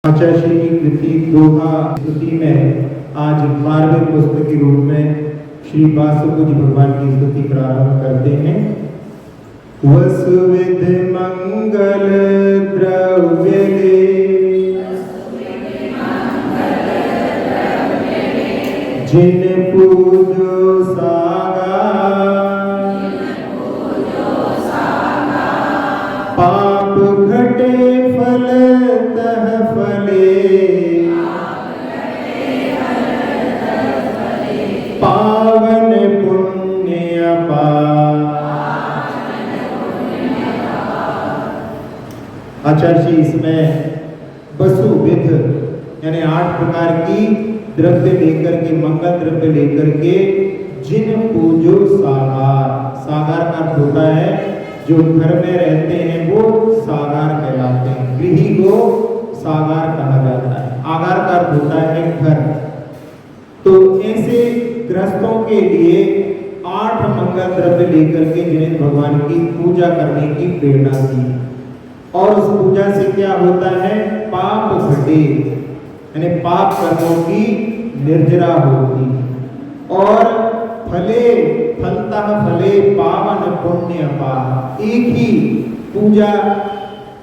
आचार्य श्री की कृति दोहा स्तुति में आज 12वें पुस्तक के रूप में श्री वासुदेव जी भगवान की स्तुति प्रारंभ करते हैं। वसुविध मंगल द्रव्य जिन पूजो सागा पाप घटे फल तह फले पावन पुण्य अपार। आचार्य जी इसमें वसुविध यानी 8 प्रकार की द्रव्य लेकर के, मंगल द्रव्य लेकर के जिन पूजो सागार, सागार का अर्थ होता है जो घर में रहते हैं वो सागार कहलाते हैं। गृही को सागार कहा जाता है। आगार का अर्थ होता है घर। तो ऐसे गृहस्थों के लिए 8 मंगल द्रव्य लेकर के जिन्हें भगवान की पूजा करने की प्रेरणा दी। और उस पूजा से क्या होता है? पाप घटे यानी पाप कर्मों की निर्जरा होती और फले फलतः फले पावन पुण्य अपार। एक ही पूजा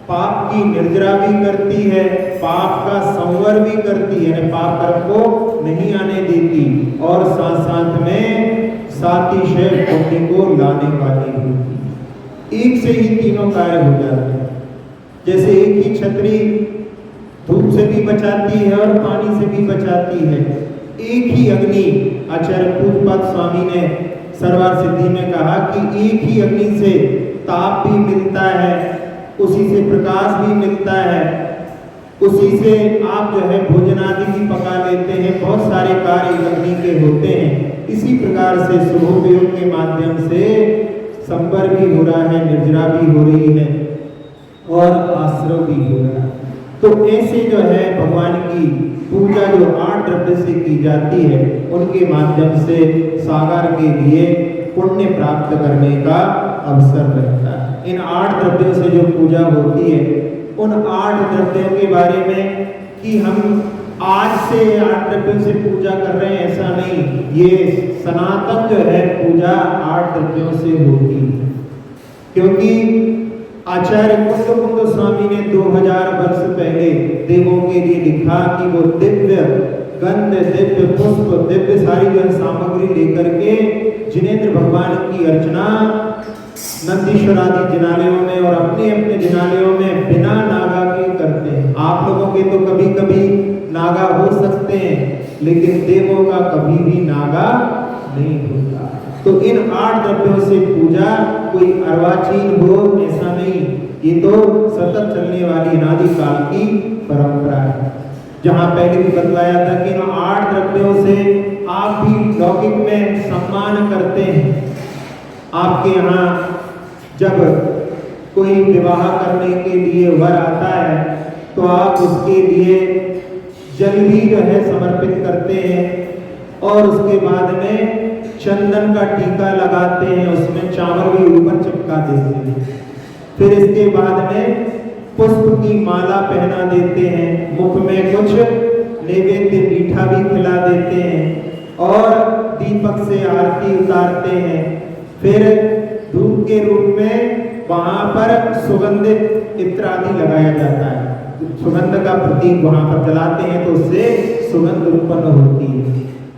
पाप की निर्जरा भी करती है, पाप का संवर भी करती है, पाप कर्म को नहीं आने देती और साथ साथ में सातिशय पुण्य को लाने वाली होती। एक से ही तीनों कार्य हो जाते हैं। जैसे एक ही छतरी धूप से भी बचाती है और पानी से भी बचाती है। एक ही अग्नि, आचार्य पूज्यपाद स्वामी ने सर्वार सिद्धि में कहा कि एक ही अग्नि से ताप भी मिलता है, उसी से प्रकाश भी मिलता है, उसी से आप जो है भोजन आदि भी पका लेते हैं। बहुत सारे कार्य अग्नि के होते हैं। इसी प्रकार से शुभोपयोग के माध्यम से संवर भी हो रहा है, निर्जरा भी हो रही है और आश्रव भी हो रहा है। तो ऐसे जो है भगवान की पूजा जो 8 द्रव्य से की जाती है, उनके माध्यम से सागर के लिए पुण्य प्राप्त करने का अवसर रहता है। इन 8 द्रव्यों से जो पूजा होती है, उन 8 द्रव्यों के बारे में कि हम आज से 8 द्रव्यों से पूजा कर रहे हैं ऐसा नहीं। ये सनातन जो है पूजा 8 द्रव्यों से होती है। क्योंकि आचार्य कुंद स्वामी ने 2000 वर्ष पहले देवों के लिए लिखा कि वो दिव्य गंध, दिव्य पुष्प, दिव्य सारी जो है सामग्री लेकर के जिनेंद्र भगवान की अर्चना नंदीश्वर आदि जिनालयों में और अपने अपने जिनालयों में बिना नागा के करते हैं। आप लोगों के तो कभी कभी नागा हो सकते हैं, लेकिन देवों का कभी भी नागा नहीं होता। तो इन 8 द्रव्यों से पूजा कोई अर्वाचीन हो ऐसा नहीं, ये तो सतत चलने वाली अनादि काल की परंपरा है। जहां पहले भी बतलाया था कि इन 8 द्रव्यों से आप भी लौकिक में सम्मान करते हैं। आपके यहाँ जब कोई विवाह करने के लिए वर आता है तो आप उसके लिए जल भी जो है समर्पित करते हैं और उसके बाद में चंदन का टीका लगाते हैं, उसमें चावल भी ऊपर चिपका देते हैं। फिर इसके बाद में पुष्प की माला पहना देते हैं, मुख में कुछ नैवेद्य मीठा भी खिला देते हैं और दीपक से आरती उतारते हैं। फिर धूप के रूप में वहां पर सुगंधित इत्र आदि लगाया जाता है। सुगंध का प्रतीक वहां पर जलाते हैं तो उससे सुगंध उत्पन्न होती है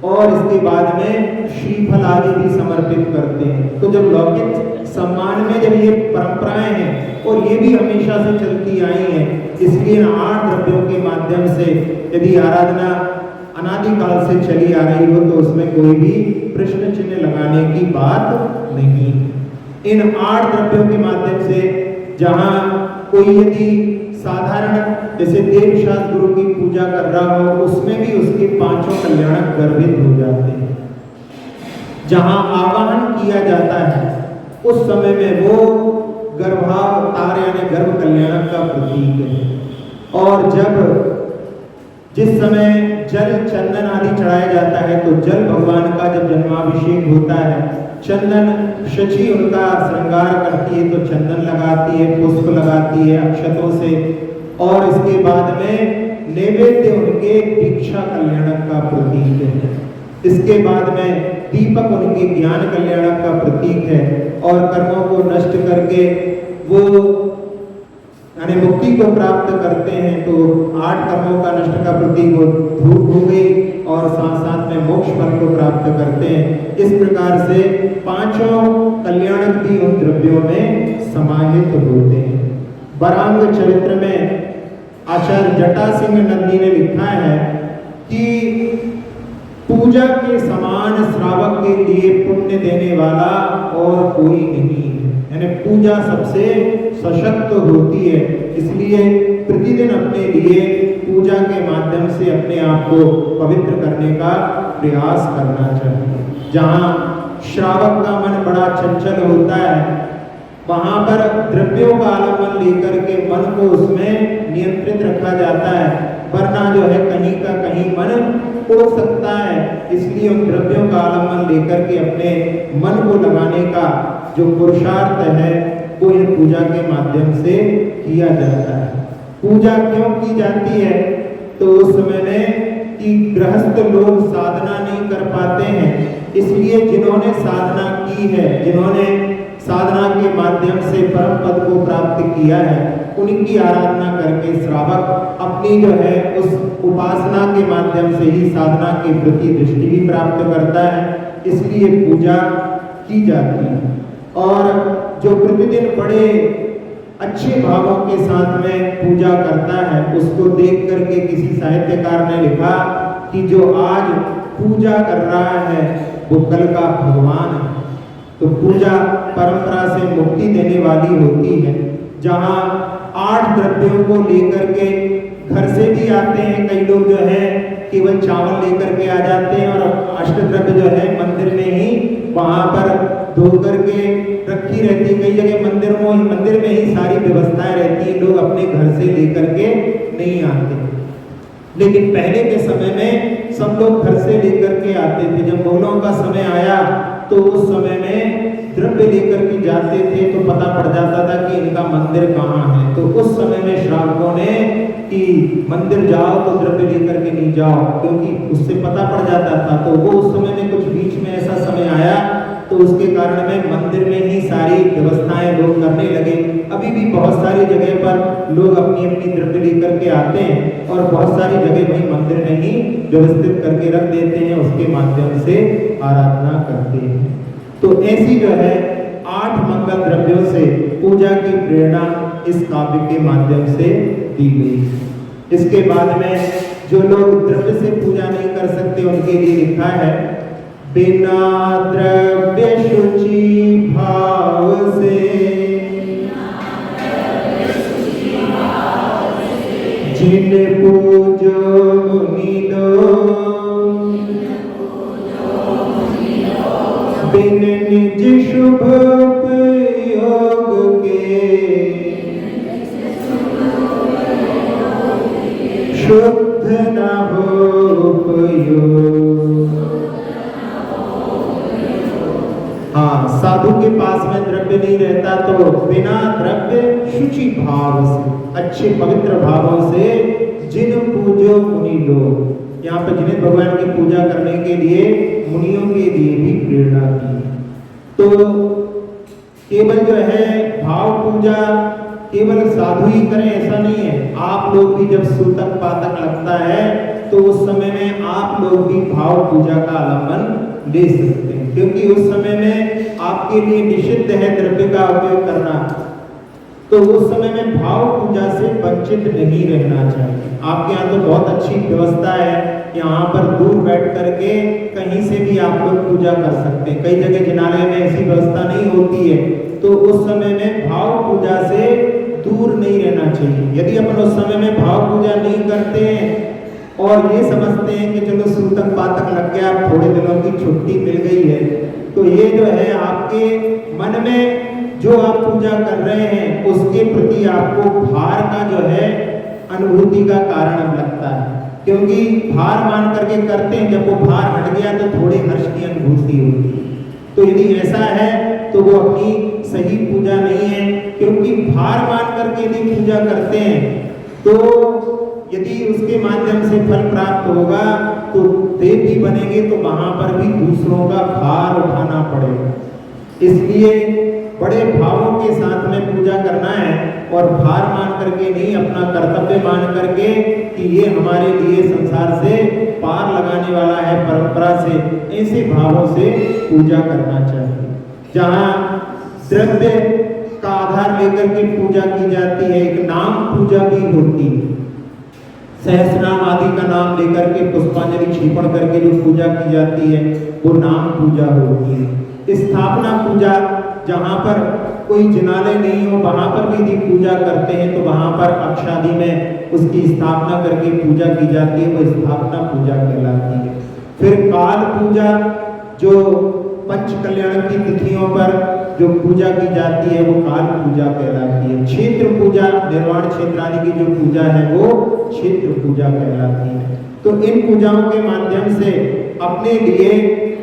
और इसके बाद में श्रीफल आदि भी समर्पित करते हैं। तो जब लौकिक सम्मान में जब ये परंपराएं हैं और ये भी हमेशा से चलती आई हैं, इसलिए 8 द्रव्यों के माध्यम से यदि आराधना अनादि काल से चली आ रही हो तो उसमें कोई भी प्रश्न चिन्ह लगाने की बात नहीं। इन 8 द्रव्यों के माध्यम से जहां कोई यदि साधारण जैसे देव शास्त्र गुरु की पूजा कर रहा हो, उसमें भी उसके 5 कल्याणक गर्भित हो जाते हैं। जहां आवाहन किया जाता है उस समय में वो गर्भावतार यानी गर्भ कल्याणक का प्रतीक है। और जब जिस समय जल चंदन आदि चढ़ाया जाता है तो जल भगवान का जब जन्माभिषेक होता है, चंदन शची उनका श्रृंगार करती है तो चंदन लगाती है, पुष्प लगाती है अक्षतों से, और इसके बाद में नैवेद्य उनके दीक्षा कल्याणक का प्रतीक है। इसके बाद में दीपक उनके ज्ञान कल्याणक का प्रतीक है और कर्मों को नष्ट करके वो यानी मुक्ति को प्राप्त करते हैं। तो 8 कर्मों का नष्ट का प्रतीक वो धूप हो गई और साथ साथ में मोक्ष फल को प्राप्त करते हैं। इस प्रकार से 5 कल्याणक भी उन द्रव्यों में समाहित होते हैं। बरांग चरित्र में आचार्य जटा सिंह नंदी ने लिखा है कि पूजा के समान श्रावक के लिए पुण्य देने वाला और कोई नहीं है। यानी पूजा सबसे सशक्त होती है, इसलिए प्रतिदिन अपने लिए पूजा के माध्यम से अपने आप को पवित्र करने का प्रयास करना चाहिए। जहाँ श्रावक का मन बड़ा चंचल होता है, वहां पर द्रव्यों का आलम्बन लेकर के मन को उसमें नियंत्रित रखा जाता है, वरना जो है कहीं का कहीं मन उड़ सकता है। इसलिए उन द्रव्यों का आलम्बन लेकर के अपने मन को लगाने का जो पुरुषार्थ है वो इन पूजा के माध्यम से किया जाता है। पूजा क्यों की जाती है? तो उस समय में कि गृहस्थ लोग साधना नहीं कर पाते हैं, इसलिए जिन्होंने साधना की है, जिन्होंने साधना के माध्यम से परम पद को प्राप्त किया है, उनकी आराधना करके श्रावक अपनी जो है उस उपासना के माध्यम से ही साधना के प्रति दृष्टि भी प्राप्त करता है। इसलिए पूजा की जाती है। और जो प्रतिदिन बड़े अच्छे भावों के साथ में पूजा करता है, उसको देख करके किसी साहित्यकार ने लिखा कि जो आज पूजा कर रहा है वो कल का भगवान है। तो पूजा परंपरा से मुक्ति देने वाली होती है। जहाँ 8 द्रव्यों को लेकर के घर से भी आते हैं, कई लोग जो है केवल चावल लेकर के आ जाते हैं और अष्टद्रव्य जो है मंदिर में ही वहां पर धो करके रखी रहती है। कई जगह मंदिर में ही सारी व्यवस्थाएं रहती है, लोग अपने घर से लेकर के नहीं आते। लेकिन पहले के समय में सब लोग घर से लेकर के आते थे। जब मुगलों का समय आया तो उस समय में द्रव्य लेकर के जाते थे तो पता पड़ जाता था कि इनका मंदिर कहाँ है। तो उस समय में श्रावकों ने कि मंदिर जाओ तो द्रव्य लेकर के नहीं जाओ, क्योंकि उससे पता पड़ जाता था। तो वो उस समय में कुछ बीच में ऐसा समय आया तो उसके कारण में मंदिर में ही सारी व्यवस्थाएं लोग करने लगे। अभी भी बहुत सारी जगह पर लोग अपनी अपनी द्रव्य लेकर के आते हैं और बहुत सारी जगह वही मंदिर में ही व्यवस्थित करके रख देते हैं, उसके माध्यम से आराधना करते हैं। तो ऐसी जो है 8 मंगल द्रव्यों से पूजा की प्रेरणा इस काव्य के माध्यम से दी गई। इसके बाद में जो लोग द्रव्य से पूजा नहीं कर सकते उनके लिए लिखा है, बिना द्रव्य शुचि भाव से जिन पूजो मुनि लोग, बिन निज शुभ उपयोग के शुद्ध न हो उपयोग। हाँ, साधु के पास में द्रव्य नहीं रहता तो बिना द्रव्य शुचि भाव से, अच्छे पवित्र भावों से जिन पूजो मुनि लोग, यहाँ पर जिन्हें भगवान की पूजा करने के लिए मुनियों के लिए भी प्रेरणा दी। तो केवल जो है भाव पूजा केवल साधु ही करें ऐसा नहीं है। आप लोग भी जब सूतक पातक लगता है तो उस समय में आप लोग भी भाव पूजा का आलम्बन ले सकते हैं, क्योंकि उस समय में आपके लिए निषिद्ध है द्रव्य का उपयोग करना। तो उस समय में भाव पूजा से वंचित नहीं रहना चाहिए। आपके यहाँ तो बहुत अच्छी व्यवस्था है, यहाँ पर दूर बैठ करके कहीं से भी आप लोग पूजा कर सकते हैं। कई जगह जिनालय में ऐसी व्यवस्था नहीं होती है, तो उस समय में भाव पूजा से दूर नहीं रहना चाहिए। यदि अपन उस समय में भाव पूजा नहीं करते हैं और ये समझते हैं कि चलो सूतक पातक लग गया, थोड़े दिनों की छुट्टी मिल गई है, तो ये जो है आपके मन में जो आप पूजा कर रहे हैं उसके प्रति आपको भार का जो है अनुभूति का कारण लगता है, क्योंकि भार मान करके करते हैं, जब वो भार हट गया तो थोड़े हर्ष की अनुभूति होती है। तो यदि ऐसा है तो वो अपनी सही पूजा नहीं है, क्योंकि भार मान करके यदि पूजा करते हैं तो यदि उसके माध्यम से फल प्राप्त होगा तो देव भी बनेंगे, तो वहां पर भी दूसरों का भार उठाना पड़ेगा। इसलिए बड़े भावों के साथ में पूजा करना है और भार मान करके नहीं, अपना कर्तव्य मान करके कि ये हमारे लिए संसार से पार लगाने वाला है परंपरा से, ऐसे भावों से पूजा करना चाहिए। जहाँ द्रव्य का आधार लेकर के पूजा की जाती है, एक नाम पूजा भी होती है, सहस्रनाम आदि का नाम लेकर के पुष्पांजलि छीपण करके जो पूजा की जाती है वो नाम पूजा होती है। स्थापना पूजा, जहाँ पर कोई जिनालय नहीं हो वहां पर भी यदि पूजा करते हैं तो वहां पर अक्षादि में उसकी स्थापना करके पूजा की जाती है, वो स्थापना पूजा कहलाती है। फिर काल पूजा, जो पंच कल्याण की तिथियों पर जो पूजा की जाती है वो काल पूजा कहलाती है। क्षेत्र पूजा, निर्वाण क्षेत्र आदि की जो पूजा है वो क्षेत्र पूजा कहलाती है। तो इन पूजाओं के माध्यम से अपने लिए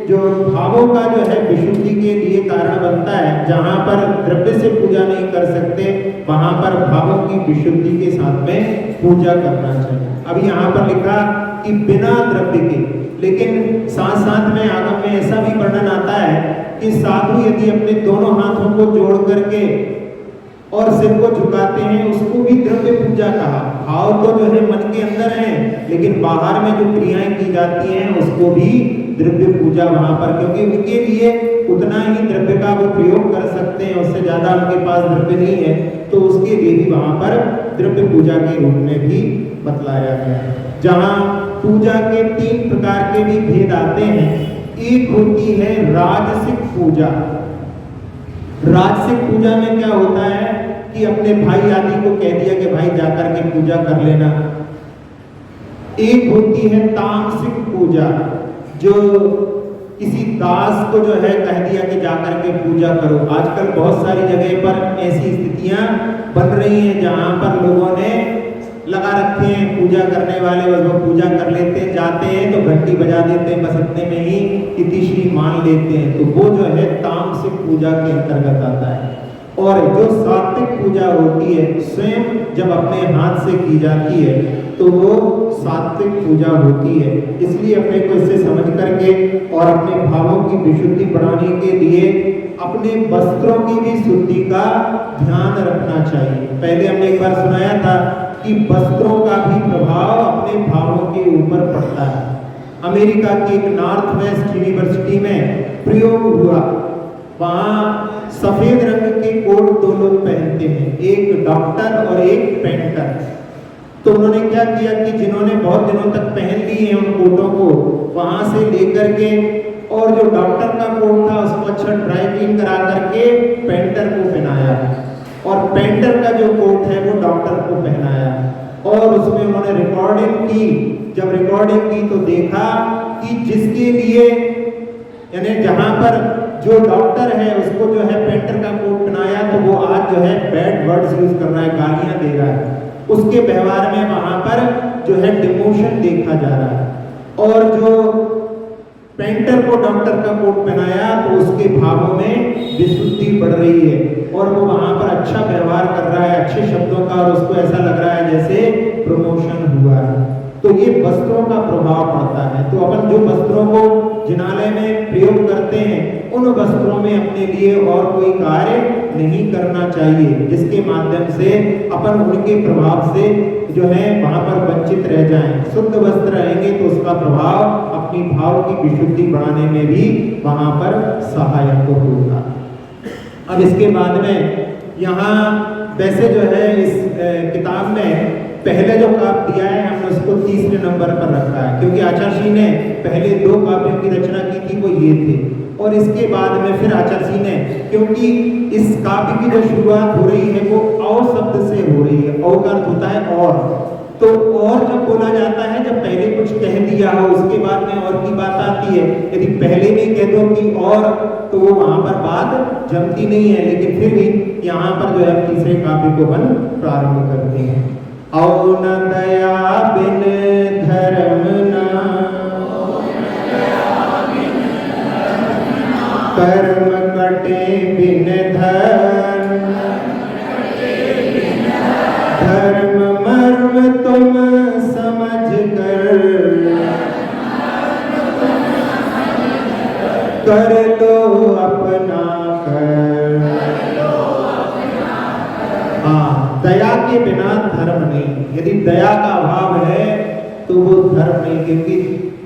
जो भावों का जो है विशुद्धि के लिए कारण बनता है। जहाँ पर द्रव्य से पूजा नहीं कर सकते वहां पर भावों की विशुद्धि के साथ में पूजा करना चाहिए। अब यहाँ पर लिखा कि बिना द्रव्य के, लेकिन साथ साथ में आगम में ऐसा भी वर्णन आता है कि साधु यदि अपने दोनों हाथों को जोड़ करके और सिर को झुकाते हैं उसको भी द्रव्य पूजा कहा। भाव तो जो है मन के अंदर है, लेकिन बाहर में जो क्रियाएं की जाती हैं उसको भी द्रव्य पूजा वहां पर, क्योंकि उनके लिए उतना ही द्रव्य का वो प्रयोग कर सकते हैं, उससे ज्यादा उनके पास द्रव्य नहीं है, तो उसके लिए भी वहां पर द्रव्य पूजा के रूप में भी बतलाया गया है। जहाँ पूजा के 3 प्रकार के भी भेद आते हैं। एक होती है राजसिक पूजा। राजसिक पूजा में क्या होता है कि अपने भाई आदि को कह दिया कि भाई जाकर के पूजा कर लेना। एक होती है तामसिक पूजा, जो किसी दास को जो है कह दिया कि जाकर के पूजा करो। आजकल बहुत सारी जगह पर ऐसी स्थितियां बन रही हैं जहां पर लोगों ने लगा रखे हैं पूजा करने वाले, बस वो पूजा कर लेते हैं, जाते हैं तो घंटी बजा देते हैं, बस अपने में ही इतिश्री मान लेते हैं, तो वो जो है तामसिक पूजा के अंतर्गत आता है। और जो सात्विक पूजा होती है, स्वयं जब अपने हाथ से की जाती है तो वो सात्विक पूजा होती है। इसलिए अपने को इससे समझ करके और अपने भावों की विशुद्धि बढ़ाने के लिए अपने वस्त्रों की भी शुद्धि का ध्यान रखना चाहिए। पहले हमने एक बार सुनाया था कि वस्त्रों का भी प्रभाव अपने भावों के ऊपर पड़ता है। अमेरिका की एक नॉर्थ वेस्ट यूनिवर्सिटी में प्रयोग हुआ, वहाँ सफेद रंग के कोट 2 लोग पहनते हैं, एक डॉक्टर और एक पेंटर। तो उन्होंने क्या किया कि जिन्होंने बहुत दिनों तक पहन लिए हैं उन कोटों को, वहां से लेकर के और जो डॉक्टर का कोट था उसको अच्छा ड्राई क्लीन करा करके पेंटर को पहनाया, और पेंटर का जो कोट है वो डॉक्टर को पहनाया, और उसमें उन्होंने रिकॉर्डिंग की। जब रिकॉर्डिंग की तो देखा कि जिसके लिए, यानी जहां पर जो डॉक्टर है उसको जो है पेंटर का कोट पहनाया, तो वो आज जो है बैड वर्ड्स यूज कर रहा है, गालियां दे रहा है, उसके व्यवहार में वहां पर जो है डिमोशन देखा जा रहा है। और जो पेंटर को डॉक्टर का कोट पहनाया तो उसके भावों में विशुद्धि बढ़ रही है, और वो वहां पर अच्छा व्यवहार कर रहा है, अच्छे शब्दों का, और उसको ऐसा लग रहा है जैसे प्रमोशन हुआ है। तो ये वस्त्रों का प्रभाव पड़ता है। तो अपन जो वस्त्रों को जिनालय में प्रयोग करते हैं उन वस्त्रों में अपने लिए और कोई कार्य नहीं करना चाहिए, जिसके माध्यम से अपन उनके प्रभाव से जो है वहां पर वंचित रह जाएं। शुद्ध वस्त्र रहेंगे तो उसका प्रभाव अपनी भाव की विशुद्धि बढ़ाने में भी वहां पर सहायक होगा। अब इसके बाद में यहाँ वैसे जो है इस किताब में पहले जो काव्य दिया है हमने उसको 3रे नंबर पर रखा है, क्योंकि आचार्य जी ने पहले 2 काव्यों की रचना की थी, वो ये थे, और इसके बाद में फिर आचार्य जी ने, क्योंकि इस काव्य की जो शुरुआत हो रही है वो औ शब्द से हो रही है, औ का अर्थ होता है और, तो और जब बोला जाता है जब पहले कुछ कह दिया हो उसके बाद में और की बात आती है। यदि पहले में कह दो कि और, तो वो वहां पर बात जमती नहीं है, लेकिन फिर भी यहाँ पर जो है 3रे काव्य को हम प्रारंभ करते हैं। औ न दया बिन धर्म न कर्म कटे बिन धर्म, धर्म मर्म तुम अभाव है तो वो धर्म नहीं, क्योंकि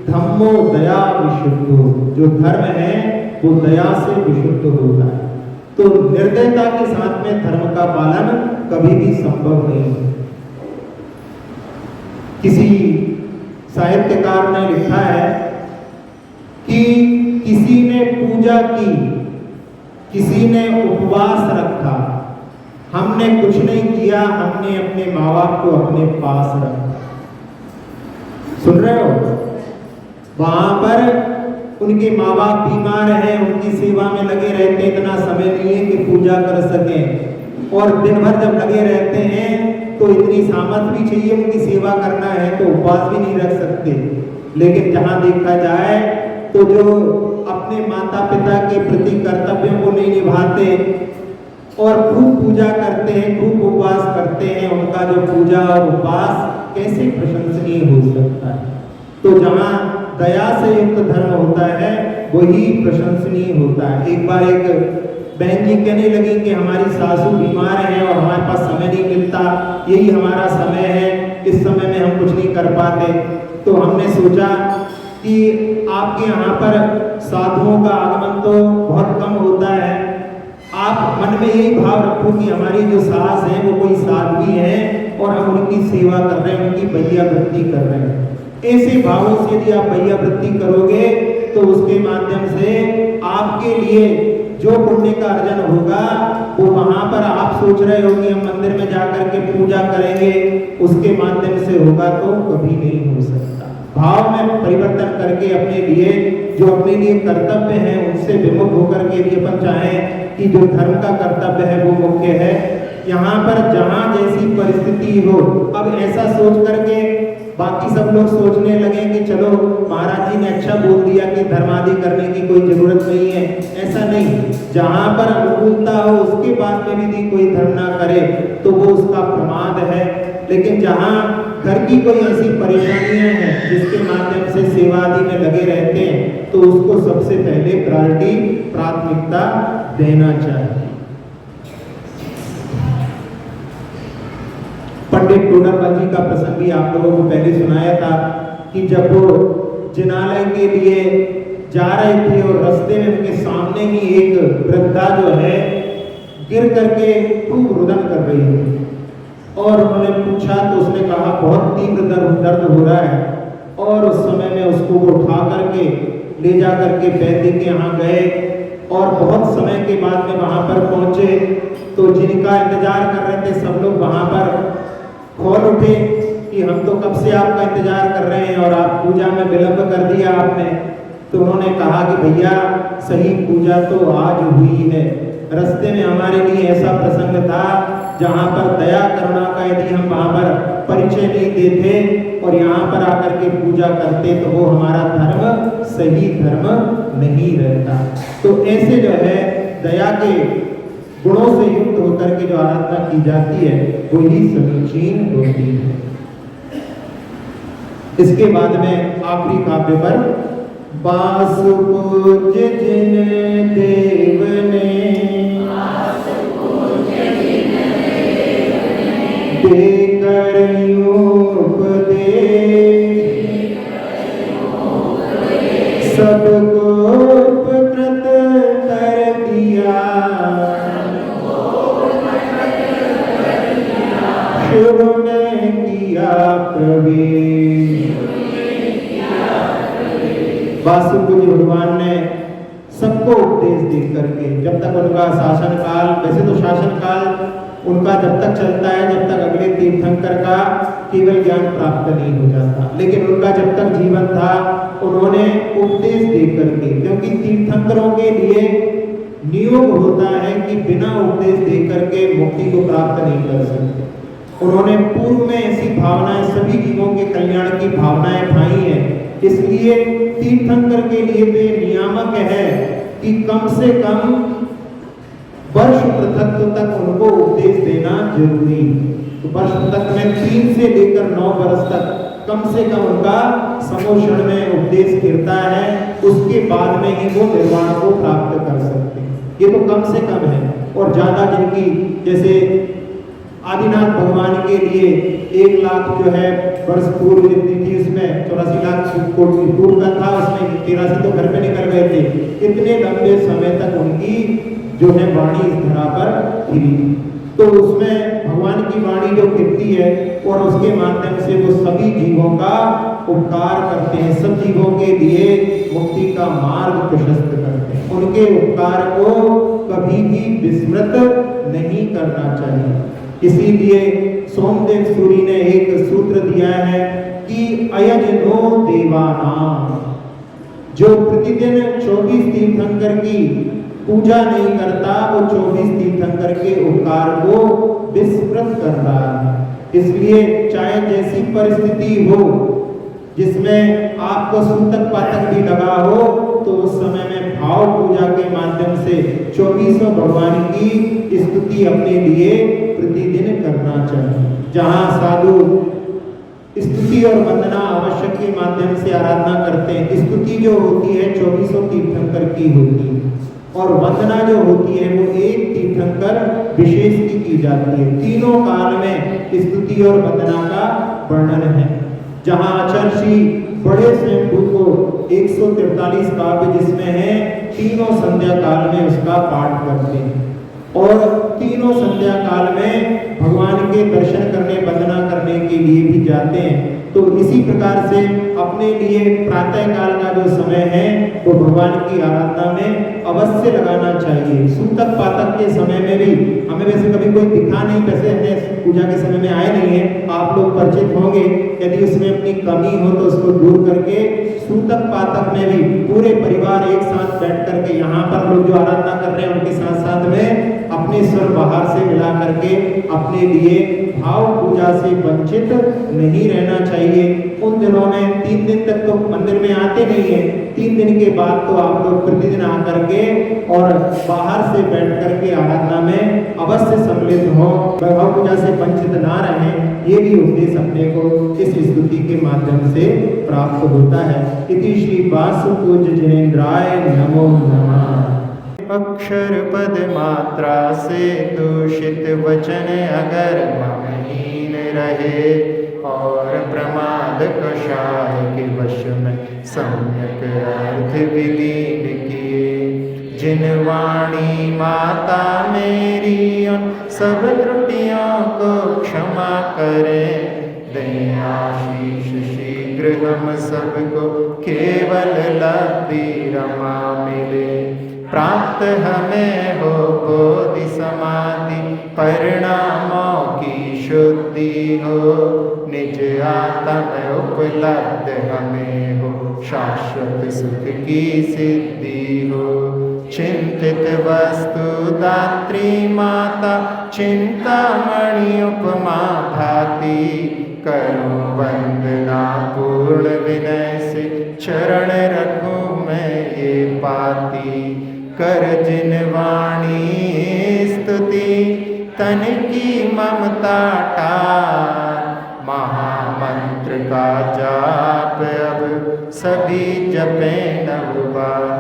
धम्मो दया विशुद्धो, जो धर्म है वो दया से विशुद्ध होता है। तो निर्दयता के साथ में धर्म का पालन कभी भी संभव नहीं है। किसी साहित्यकार ने लिखा है कि किसी ने पूजा की, किसी ने उपवास रखा, हमने कुछ नहीं किया, हमने अपने माँ बाप को अपने पास रखा। सुन रहे हो? वहां पर उनके माँ बाप बीमार हैं, उनकी सेवा में लगे रहते, इतना समय नहीं है कि पूजा कर सकें, और दिन भर जब लगे रहते हैं तो इतनी सामर्थ्य भी चाहिए, उनकी सेवा करना है तो उपवास भी नहीं रख सकते। लेकिन जहां देखा जाए तो जो अपने माता पिता के प्रति कर्तव्यों को नहीं निभाते और खूब पूजा करते हैं, खूब उपवास करते हैं, उनका जो पूजा और उपवास कैसे प्रशंसनीय हो सकता है? तो जहां दया से युक्त धर्म होता है वही प्रशंसनीय होता है। एक बार एक बहन जी कहने लगी कि हमारी सासू बीमार है और हमारे पास समय नहीं मिलता, यही हमारा समय है, इस समय में हम कुछ नहीं कर पाते। तो हमने सोचा कि आपके यहाँ पर साधुओं का आगमन तो बहुत कम होता है, आप मन में यही भाव रखो कि हमारी जो सास है वो कोई साध्वी है और हम उनकी सेवा कर रहे हैं, उनकी भैयावृत्ति कर रहे हैं। ऐसे भावों से यदि आप भैयावृत्ति करोगे तो उसके माध्यम से आपके लिए जो पुण्य का अर्जन होगा वो वहां पर आप सोच रहे हो कि हम मंदिर में जाकर के पूजा करेंगे, उसके माध्यम से होगा तो कभी नहीं हो सकता। भाव में परिवर्तन करके अपने लिए जो अपने लिए कर्तव्य है उनसे विमुख होकर के यदि अपन चाहें कि जो धर्म का कर्तव्य है वो मुख्य है, यहाँ पर जहाँ जैसी परिस्थिति हो, अब ऐसा सोच करके बाकी सब लोग सोचने लगे कि चलो महाराज जी ने अच्छा बोल दिया कि धर्मादि करने की कोई जरूरत नहीं है, ऐसा नहीं। जहाँ पर अनुकूलता हो उसके बाद में भी कोई धर्म ना करे तो वो उसका प्रमाद है। लेकिन जहाँ घर की कोई ऐसी परेशानियां हैं जिसके माध्यम से सेवा आदि में लगे रहते हैं तो उसको सबसे पहले प्राथमिकता देना चाहिए। पंडित टोडरमल जी का प्रसंग भी आप लोगों को पहले सुनाया था कि जब वो जिनालय के लिए जा रहे थे और रास्ते में उनके सामने ही एक वृद्धा जो है गिर करके खूब रुदन कर रही थी और उन्होंने पूछा तो उसने कहा बहुत तीव्र दर्द हो रहा है, और उस समय में उसको वो उठा करके ले जा करके वैद्य के यहाँ गए और बहुत समय के बाद में वहां पर पहुंचे तो जिनका इंतजार कर रहे थे सब लोग वहां पर खोल उठे कि हम तो कब से आपका इंतजार कर रहे हैं और आप पूजा में विलंब कर दिया आपने। तो उन्होंने कहा कि भैया सही पूजा तो आज हुई है, रास्ते में हमारे लिए ऐसा प्रसंग था जहाँ पर दया करुणा का यदि हम वहाँ पर परिचय नहीं देते और यहाँ पर आकर के पूजा करते तो वो हमारा धर्म सही धर्म नहीं रहता। तो ऐसे जो है दया के गुणों से युक्त होकर के जो आराधना की जाती है वो ही समीचीन होती है। इसके बाद में आखिरी काव्य पर बास पूज्य जिन देव ने देकर उपदेश सबको उपकृत कर दिया, शुरू में किया प्रवेश। वासुदेव भगवान ने सबको उपदेश दे करके, जब तक उनका शासन काल, वैसे तो शासन काल उनका जब तक चलता है जब तक अगले तीर्थंकर का केवल ज्ञान प्राप्त नहीं हो जाता, लेकिन उनका जब तक जीवन था उन्होंने उपदेश दे करके, क्योंकि तीर्थंकरों के लिए नियोग होता है कि बिना उपदेश दे करके मुक्ति को प्राप्त नहीं कर सकते। उन्होंने पूर्व में ऐसी भावनाएं सभी जीवों के कल्याण की भावनाएं भाई हैं, इसलिए तीर्थंकर के लिए तो ये नियामक है कि कम से कम वर्ष पृथक तक उनको उपदेश देना जरूरी। तो वर्ष पृथक में 3 से लेकर 9 वर्ष तक कम से कम उनका समोषण में उपदेश गिरता है, उसके बाद में ही वो निर्वाण को प्राप्त कर सकते हैं। ये तो कम से कम है। और ज्यादा जिनकी जैसे आदिनाथ भगवान के लिए 1 लाख जो है वर्ष पूर्व जितनी थी उसमें 84 लाख पूर्व का था, उसमें 83 तो घर पे निकल गए थे। इतने लंबे समय तक उनकी जो है वाणी इस धरा पर खिली। तो उसमें भगवान की वाणी जो खिलती है और उसके माध्यम से वो सभी जीवों का उपकार करते हैं, सब जीवों के लिए मुक्ति का मार्ग प्रशस्त करते हैं। उनके उपकार को कभी भी विस्मृत नहीं करना चाहिए। इसीलिए सोमदेव सूरी ने एक सूत्र दिया है कि अयजनो देवानाम, जो प्रतिदिन 24 तीर्थंकर की पूजा नहीं करता वो 24 तीर्थंकर के उपकार को विस्मृत कर रहा है। इसलिए चाहे जैसी परिस्थिति हो जिसमें आपको सूतक पातक भी लगा हो, तो उस समय में भाव पूजा के माध्यम से 24 भगवान की स्तुति अपने लिए प्रतिदिन करना चाहिए। जहाँ साधु स्तुति और वंदना आवश्यक के माध्यम से आराधना करते हैं, स्तुति जो होती है 24 तीर्थंकर की होती है और वंदना जो होती है वो एक तीर्थंकर विशेष की जाती है। तीनों काल में स्तुति और वंदना का वर्णन है। जहाँ आचार्य श्री बड़े स्वयंभू को 143 काव्य जिसमें है, तीनों संध्या काल में उसका पाठ करते हैं और तीनों संध्या काल में भगवान के दर्शन करने वंदना करने के लिए भी जाते हैं। तो इसी प्रकार से अपने लिए प्रातः काल का जो समय है वो भगवान की आराधना में अवश्य लगाना चाहिए। सूतक पातक के समय में भी हमें वैसे कभी कोई दिखा नहीं, वैसे हमने पूजा के समय में आए नहीं है, आप लोग परिचित होंगे। यदि उसमें अपनी कमी हो तो उसको दूर करके सूतक पातक में भी पूरे परिवार एक साथ बैठ करके, यहाँ पर लोग जो आराधना कर रहे हैं उनके साथ साथ में अपने स्वर बाहर से मिला करके अपने लिए भाव पूजा से वंचित नहीं रहना चाहिए। उन दिनों में 3 दिन तक तो मंदिर में आते नहीं है, 3 दिन के बाद तो आप लोग प्रतिदिन आकर के और बाहर से बैठ करके आराधना में अवश्य सम्मिलित हो, भाव पूजा से वंचित ना रहें। ये भी उपदेश अपने को इस स्तुति के माध्यम से प्राप्त होता है। इति श्री वासुपूज्य जयेंद्राय नमो नमः। अक्षर पद मात्रा से दूषित वचन अगर ममहीन रहे और प्रमाद कषाय के वश में सम्यक अर्थ विलीन किए, जिन वाणी माता मेरी उन सब त्रुटियों को क्षमा करें, दें आशीष शीघ्र हम सबको केवल लब्धि रमा मिले। प्राप्त हमें हो बोधि समाधि परिणामों की शुद्धि हो, निज आत्म उपलब्ध हमें हो शाश्वत सुख की सिद्धि हो। चिंतित वस्तु दात्री माता चिंतामणि उपमा भाती, करूं वंदना पूर्ण विनय से चरण रखूं मैं ये पाती। कर जिन वाणी स्तुति तन की ममता टार, महामंत्र का जाप अब सभी जपे नव बार।